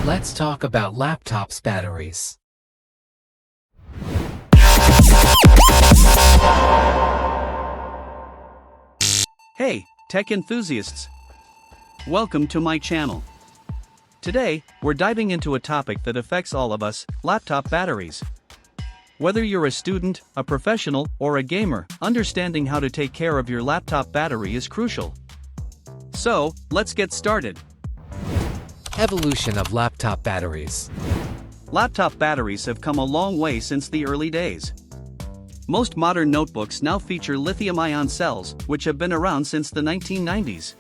Let's talk about laptops' batteries. Hey, tech enthusiasts! Welcome to my channel. Today, we're diving into a topic that affects all of us: laptop batteries. Whether you're a student, a professional, or a gamer, understanding how to take care of your laptop battery is crucial. So, let's get started. Evolution of laptop batteries. Laptop batteries have come a long way since the early days. Most modern notebooks now feature lithium-ion cells, which have been around since the 1990s.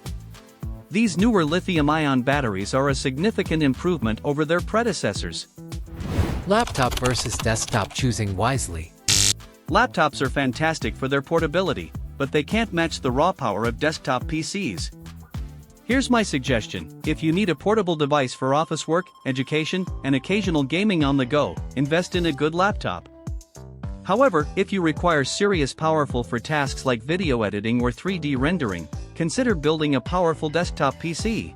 These newer lithium-ion batteries are a significant improvement over their predecessors. Laptop versus desktop, choosing wisely. Laptops are fantastic for their portability, but they can't match the raw power of desktop PCs. Here's my suggestion: if you need a portable device for office work, education, and occasional gaming on the go, invest in a good laptop. However, if you require serious powerful for tasks like video editing or 3D rendering, consider building a powerful desktop PC.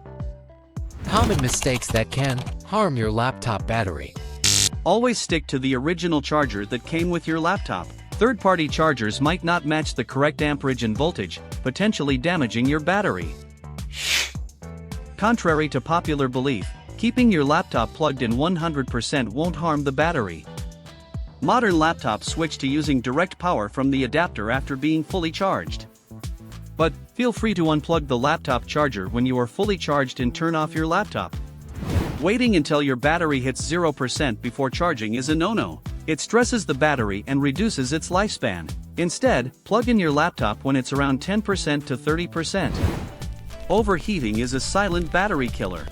Common mistakes that can harm your laptop battery. Always stick to the original charger that came with your laptop. Third-party chargers might not match the correct amperage and voltage, potentially damaging your battery. Contrary to popular belief, keeping your laptop plugged in 100% won't harm the battery. Modern laptops switch to using direct power from the adapter after being fully charged. But, feel free to unplug the laptop charger when you are fully charged and turn off your laptop. Waiting until your battery hits 0% before charging is a no-no. It stresses the battery and reduces its lifespan. Instead, plug in your laptop when it's around 10% to 30%. Overheating is a silent battery killer.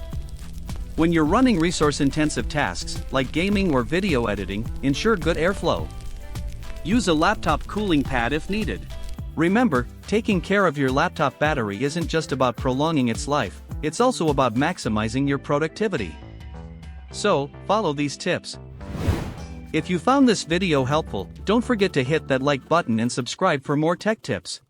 When you're running resource-intensive tasks, like gaming or video editing, ensure good airflow. Use a laptop cooling pad if needed. Remember, taking care of your laptop battery isn't just about prolonging its life, it's also about maximizing your productivity. So, follow these tips. If you found this video helpful, don't forget to hit that like button and subscribe for more tech tips.